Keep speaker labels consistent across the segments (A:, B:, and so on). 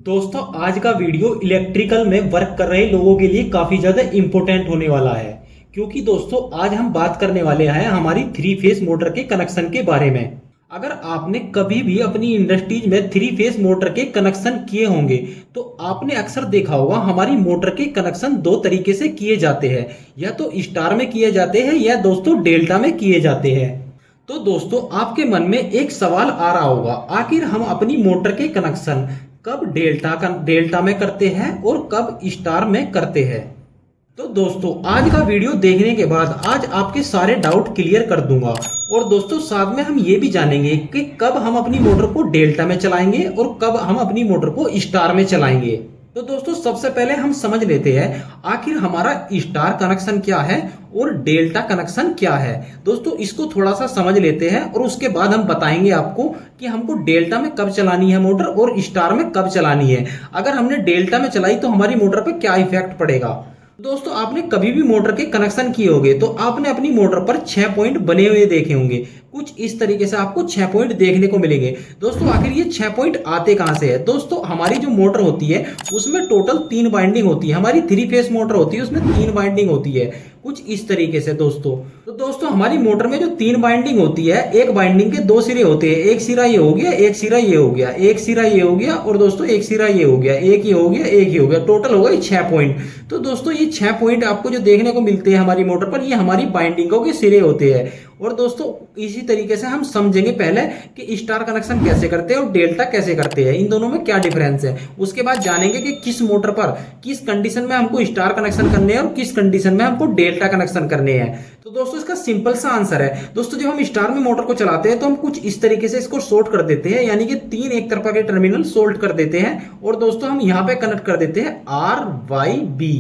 A: दोस्तों आज का वीडियो इलेक्ट्रिकल में वर्क कर रहे लोगों के लिए काफी ज्यादा इंपॉर्टेंट होने वाला है। क्योंकि दोस्तों आज हम बात करने वाले हैं हमारी थ्री फेस मोटर के कनेक्शन के बारे में। अगर आपने कभी भी अपनी इंडस्ट्रीज में थ्री फेस मोटर के कनेक्शन किए होंगे तो आपने अक्सर देखा होगा हमारी मोटर के कनेक्शन दो तरीके से किए जाते हैं, या तो स्टार में किए जाते हैं या दोस्तों डेल्टा में किए जाते हैं। तो दोस्तों आपके मन में एक सवाल आ रहा होगा, आखिर हम अपनी मोटर के कनेक्शन कब डेल्टा में करते हैं और कब स्टार में करते हैं। तो दोस्तों आज का वीडियो देखने के बाद आज आपके सारे डाउट क्लियर कर दूंगा, और दोस्तों साथ में हम ये भी जानेंगे कि कब हम अपनी मोटर को डेल्टा में चलाएंगे और कब हम अपनी मोटर को स्टार में चलाएंगे। तो दोस्तों सबसे पहले हम समझ लेते हैं आखिर हमारा स्टार कनेक्शन क्या है और डेल्टा कनेक्शन क्या है। दोस्तों इसको थोड़ा सा समझ लेते हैं और उसके बाद हम बताएंगे आपको कि हमको डेल्टा में कब चलानी है मोटर और स्टार में कब चलानी है। अगर हमने डेल्टा में चलाई तो हमारी मोटर पर क्या इफेक्ट पड़ेगा। दोस्तों आपने कभी भी मोटर के कनेक्शन किए होंगे तो आपने अपनी मोटर पर 6 पॉइंट बने हुए देखे होंगे। कुछ इस तरीके से आपको 6 पॉइंट देखने को मिलेंगे। दोस्तों आखिर ये 6 पॉइंट आते कहां से है। दोस्तों हमारी जो मोटर होती है उसमें टोटल 3 बाइंडिंग होती है। हमारी थ्री फेस मोटर होती है उसमें 3 बाइंडिंग होती है, कुछ इस तरीके से दोस्तों। तो दोस्तों हमारी मोटर में जो 3 बाइंडिंग होती है, एक बाइंडिंग के 2 सिरे होते हैं। एक सिरा ये हो गया, एक सिरा ये हो गया, एक सिरा ये हो गया और दोस्तों एक सिरा ये हो गया, एक ये हो गया, एक ये हो गया, टोटल हो गया 6 पॉइंट। तो दोस्तों ये 6 पॉइंट आपको जो देखने को मिलते हैं हमारी मोटर पर, ये हमारी बाइंडिंगों के सिरे होते हैं। और दोस्तों इसी तरीके से हम समझेंगे पहले कि स्टार कनेक्शन कैसे करते हैं और डेल्टा कैसे करते हैं, इन दोनों में क्या डिफरेंस है। उसके बाद जानेंगे कि किस मोटर पर किस कंडीशन में हमको स्टार कनेक्शन करने हैं और किस कंडीशन में हमको डेल्टा कनेक्शन करने हैं। तो दोस्तों इसका सिंपल सा आंसर है। दोस्तों जब हम स्टार में मोटर को चलाते हैं तो हम कुछ इस तरीके से इसको शॉर्ट कर देते हैं, यानी कि 3 एक तरफा के टर्मिनल शॉर्ट कर देते हैं और दोस्तों हम यहां पे कनेक्ट कर देते हैं RYB।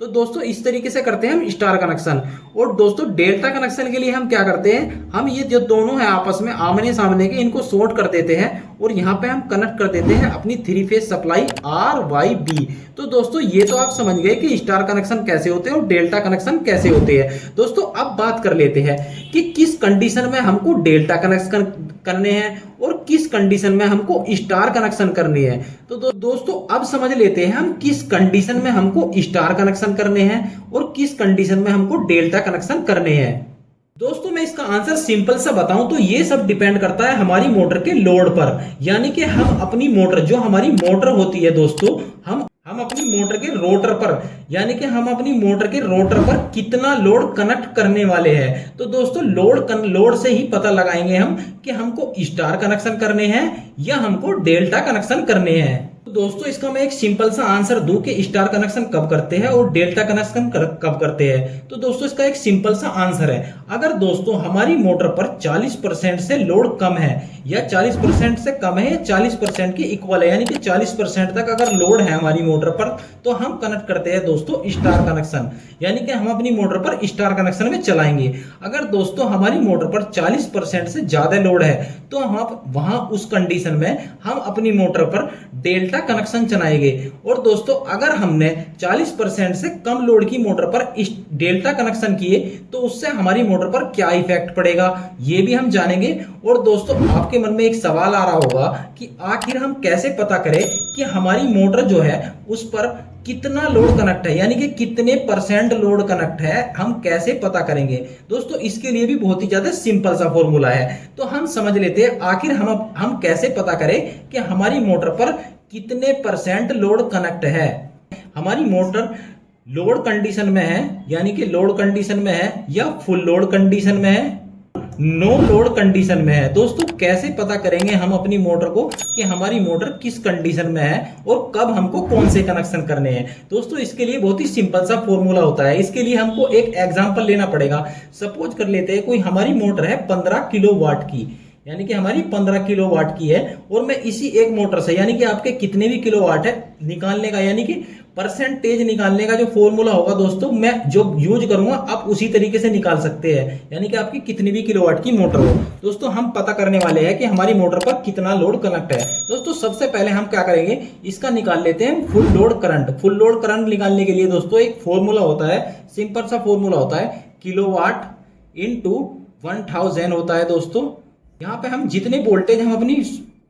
A: तो दोस्तों इस तरीके से करते हैं हम स्टार कनेक्शन। और दोस्तों डेल्टा कनेक्शन के लिए हम क्या करते हैं, हम ये जो दोनों है आपस में आमने सामने के, इनको शॉर्ट कर देते हैं और यहाँ पे हम कनेक्ट कर देते हैं अपनी थ्री फेज सप्लाई RYB। तो दोस्तों ये तो आप समझ गए कि स्टार कनेक्शन कैसे होते हैं और डेल्टा कनेक्शन कैसे होते हैं। दोस्तों अब बात कर लेते हैं कि किस कंडीशन में हमको डेल्टा कनेक्शन करने हैं और किस कंडीशन में हमको स्टार कनेक्शन करनी है। तो दोस्तों अब समझ लेते हैं हम किस कंडीशन में हमको स्टार कनेक्शन करने हैं और किस कंडीशन में हमको डेल्टा कनेक्शन करने हैं। दोस्तों मैं इसका आंसर सिंपल सा बताऊं तो ये सब डिपेंड करता है हमारी मोटर के लोड पर, यानी कि हम अपनी मोटर, जो हमारी मोटर होती है दोस्तों, हम अपनी मोटर के रोटर पर, यानी कि हम अपनी मोटर के रोटर पर कितना लोड कनेक्ट करने वाले हैं। तो दोस्तों लोड से ही पता लगाएंगे हम कि हमको स्टार कनेक्शन करने हैं या हमको डेल्टा कनेक्शन करने हैं। तो दोस्तों इसका मैं एक सिंपल सा आंसर दूं कि स्टार कनेक्शन कब करते हैं और डेल्टा कनेक्शन कब करते हैं। तो दोस्तों इसका एक सिंपल सा आंसर है, अगर दोस्तों हमारी मोटर पर 40% से लोड कम है या 40% से कम है या 40% के इक्वल है, यानी कि 40% तक अगर लोड है हमारी मोटर पर, तो हम कनेक्ट करते हैं दोस्तों स्टार कनेक्शन, यानी कि हम अपनी मोटर पर स्टार कनेक्शन में चलाएंगे। अगर दोस्तों हमारी मोटर पर 40% से ज्यादा लोड है तो हम वहां उस कंडीशन में हम अपनी मोटर पर डेल्टा कनेक्शन चलाएंगे। और दोस्तों अगर हमने 40% से कम लोड की मोटर पर डेल्टा कनेक्शन किए तो उससे हमारी मोटर पर क्या इफेक्ट पड़ेगा ये भी हम जानेंगे। और दोस्तों आपके मन में एक सवाल आ रहा होगा कि आखिर हम कैसे पता करें कि हमारी मोटर जो है उस पर कितना लोड कनेक्ट है, यानी कि कितने परसेंट लोड कनेक्ट है, हम कैसे पता करेंगे। दोस्तों इसके लिए भी बहुत ही ज्यादा सिंपल सा फॉर्मूला है। तो हम समझ लेते हैं आखिर हम कैसे पता करें कि हमारी मोटर पर कितने परसेंट लोड कनेक्ट है। हमारी मोटर लोड कंडीशन में है, यानी कि लोड कंडीशन में है, या फुल लोड कंडीशन में है, नो लोड कंडीशन में है। दोस्तों कैसे पता करेंगे हम अपनी मोटर को कि हमारी मोटर किस कंडीशन में है और कब हमको कौन से कनेक्शन करने हैं। दोस्तों इसके लिए बहुत ही सिंपल सा फॉर्मूला होता है। इसके लिए हमको एक एग्जांपल लेना पड़ेगा। सपोज कर लेते हैं कोई हमारी मोटर है 15 किलोवाट की, यानी कि हमारी 15 किलोवाट की है, और मैं इसी एक मोटर से, यानी कि आपके कितने भी किलोवाट है निकालने का, यानी कि परसेंटेज निकालने का जो फॉर्मूला होगा दोस्तों मैं जो यूज करूंगा आप उसी तरीके से निकाल सकते हैं, यानी कि आपकी कितनी भी किलोवाट की मोटर हो। दोस्तों हम पता करने वाले हैं कि हमारी मोटर पर कितना लोड कनेक्ट है। दोस्तों सबसे पहले हम क्या करेंगे, इसका निकाल लेते हैं full load current. Full load current निकालने के लिए दोस्तों एक फॉर्मूला होता है, सिंपल सा फॉर्मूला होता है, किलोवाट इंटू 1000 होता है। दोस्तों यहाँ पे हम जितने वोल्टेज हम अपनी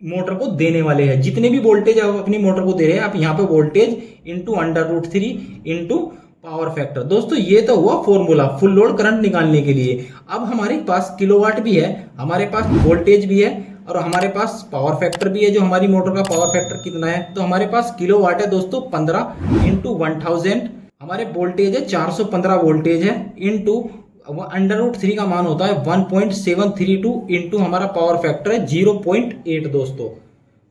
A: मोटर को देने वाले हैं। जितने भी वोल्टेज आप अपनी मोटर को दे रहे हैं, आप यहाँ पे voltage into √3 into power factor. दोस्तों ये तो हुआ फॉर्मूला फुल लोड करंट निकालने के लिए। अब हमारे पास किलोवाट भी है, हमारे पास वोल्टेज भी है और हमारे पास पावर फैक्टर भी है। जो हमारी मोटर का पावर फैक्टर कितना है, तो हमारे पास किलोवाट है दोस्तों 15 इंटू 1000। हमारे वोल्टेज है 415 वोल्टेज है इंटू √3 का मान होता है 1.732 इंटू हमारा पावर फैक्टर है 0.8 दोस्तों।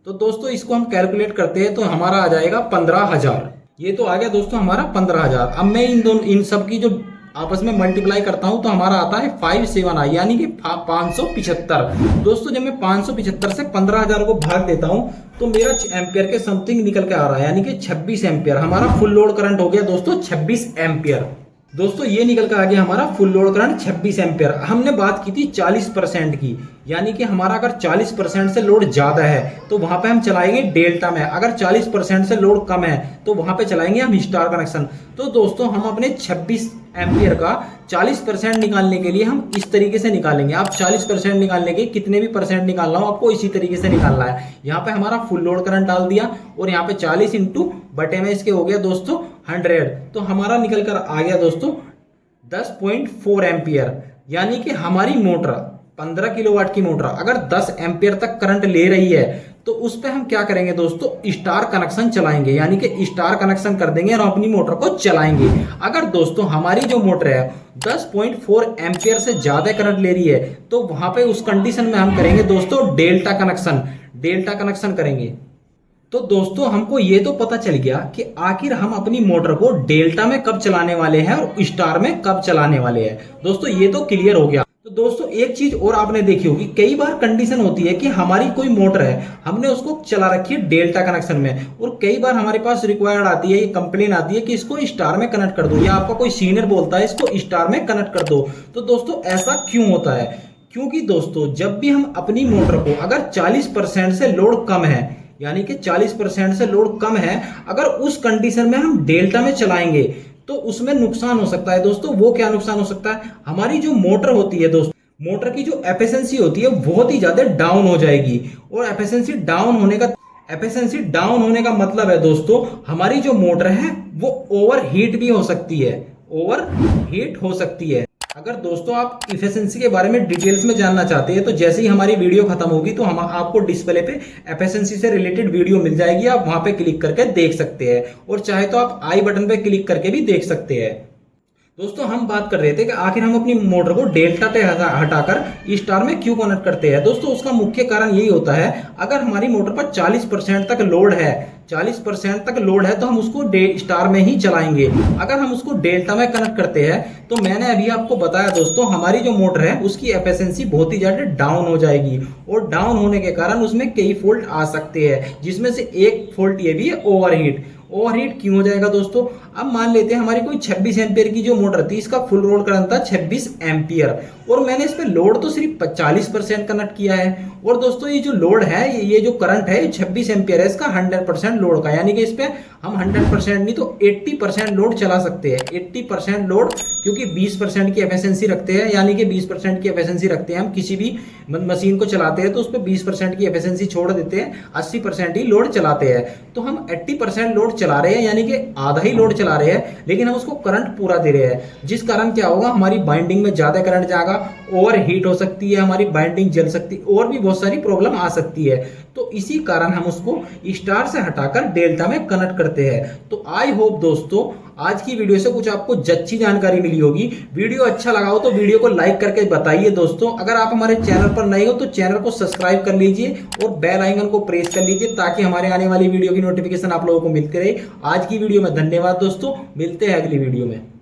A: तो दोस्तों इसको हम कैलकुलेट करते हैं तो हमारा आ जाएगा 15,000। ये तो आ गया दोस्तों हमारा 15,000। अब मैं इन सब की जो आपस में मल्टीप्लाई करता हूं तो हमारा आता है 57i यानी कि 575। दोस्तों जब मैं 575 से 15,000 को भाग देता हूं तो मेरा एम्पियर के समथिंग निकल के आ रहा है, यानी कि 26 एम्पियर। हमारा फुल लोड करंट हो गया दोस्तों 26 एम्पियर। दोस्तों ये निकल कर आ गया हमारा फुल लोड करंट 26 एम्पियर। हमने बात की थी 40% की, यानी कि हमारा अगर 40% से लोड ज्यादा है तो वहां पे हम चलाएंगे डेल्टा में, अगर 40% से लोड कम है तो वहां पे चलाएंगे हम स्टार कनेक्शन। तो दोस्तों हम अपने 26 एम्पियर का 40% निकालने के लिए हम इस तरीके से निकालेंगे। आप 40% निकालने के कितने भी परसेंट निकालना हो आपको इसी तरीके से निकालना है। यहाँ पे हमारा फुल लोड करंट डाल दिया और यहाँ पे 40 इंटू बटे में इसके हो गया दोस्तों 100। तो हमारा निकल कर आ गया दोस्तों 10.4 एम्पियर। यानी कि हमारी मोटर 15 किलोवाट की मोटर अगर 10 एम्पियर तक करंट ले रही है तो उस पे हम क्या करेंगे दोस्तों, स्टार कनेक्शन चलाएंगे, यानी कि स्टार कनेक्शन कर देंगे और अपनी मोटर को चलाएंगे। अगर दोस्तों हमारी जो मोटर है 10.4 एम्पियर से ज्यादा करंट ले रही है तो वहां पे उस कंडीशन में हम करेंगे दोस्तों डेल्टा कनेक्शन करेंगे। तो दोस्तों हमको ये तो पता चल गया कि आखिर हम अपनी मोटर को डेल्टा में कब चलाने वाले हैं और स्टार में कब चलाने वाले हैं। दोस्तों ये तो क्लियर हो गया। तो दोस्तों एक चीज और आपने देखी होगी, कई बार कंडीशन होती है कि हमारी कोई मोटर है, हमने उसको चला रखी है डेल्टा कनेक्शन में और कई बार हमारे पास रिक्वायर्ड आती है, ये कंप्लेन आती है कि इसको स्टार में कनेक्ट कर दो, या आपका कोई सीनियर बोलता है इसको स्टार में कनेक्ट कर दो। तो दोस्तों ऐसा क्यों होता है? क्योंकि दोस्तों जब भी हम अपनी मोटर को अगर 40% से लोड कम है, यानी कि 40% से लोड कम है, अगर उस कंडीशन में हम डेल्टा में चलाएंगे तो उसमें नुकसान हो सकता है। दोस्तों वो क्या नुकसान हो सकता है, हमारी जो मोटर होती है दोस्तों, मोटर की जो एफिशिएंसी होती है बहुत ही ज्यादा डाउन हो जाएगी। और एफिशिएंसी डाउन होने का मतलब है दोस्तों हमारी जो मोटर है वो ओवर हीट भी हो सकती है। अगर दोस्तों आप एफिशिएंसी के बारे में डिटेल्स में जानना चाहते हैं तो जैसे ही हमारी वीडियो खत्म होगी तो हम आपको डिस्प्ले पे एफिशिएंसी से रिलेटेड वीडियो मिल जाएगी, आप वहां पे क्लिक करके देख सकते हैं और चाहे तो आप आई बटन पे क्लिक करके भी देख सकते हैं। दोस्तों हम बात कर रहे थे कि आखिर हम अपनी मोटर को डेल्टा पे हटाकर स्टार में क्यों कनेक्ट करते हैं। दोस्तों उसका मुख्य कारण यही होता है, अगर हमारी मोटर पर 40% तक लोड है तो हम उसको स्टार में ही चलाएंगे। अगर हम उसको डेल्टा में कनेक्ट करते हैं तो मैंने अभी आपको बताया दोस्तों हमारी जो मोटर है उसकी एफिशिएंसी बहुत ही ज्यादा डाउन हो जाएगी और डाउन होने के कारण उसमें कई फॉल्ट आ सकते हैं, जिसमें से एक फॉल्ट ये भी है ओवरहीट क्यों हो जाएगा दोस्तों। अब मान लेते हैं हमारी कोई 26 एम्पियर की जो मोटर थी, इसका फुल लोड करंट था 26 एम्पियर और मैंने इस पे लोड तो सिर्फ 40% कनेक्ट किया है। और दोस्तों ये जो लोड है, ये जो करंट है 26 एम्पियर है, इसका 100% लोड का, यानी कि इस पे हम 100% नहीं तो 80% लोड चला सकते हैं। 80% लोड, क्योंकि 20% की एफिशिएंसी रखते हैं, यानी कि 20% की एफिशिएंसी रखते हैं हम किसी भी मशीन को चलाते हैं तो उस पर 20% की एफिशिएंसी छोड़ देते हैं, 80% ही लोड चलाते हैं। तो हम 80% लोड चला रहे हैं, यानी कि आधा ही लोड चला रहे हैं, लेकिन हम उसको करंट पूरा दे रहे हैं, जिस कारण क्या होगा, हमारी बाइंडिंग में ज्यादा करंट जाएगा, ओवर हीट हो सकती है, हमारी बाइंडिंग जल सकती है और भी बहुत सारी प्रॉब्लम आ सकती है। तो इसी कारण हम उसको स्टार से हटाकर डेल्टा में कनेक्ट करते हैं। तो आई होप दोस्तों आज की वीडियो से कुछ आपको अच्छी जानकारी मिली होगी। वीडियो अच्छा लगा हो तो वीडियो को लाइक करके बताइए दोस्तों। अगर आप हमारे चैनल पर नए हो तो चैनल को सब्सक्राइब कर लीजिए और बेल आइकन को प्रेस कर लीजिए ताकि हमारे आने वाली वीडियो की नोटिफिकेशन आप लोगों को मिलती रहे। आज की वीडियो में धन्यवाद दोस्तों, मिलते हैं अगली वीडियो में।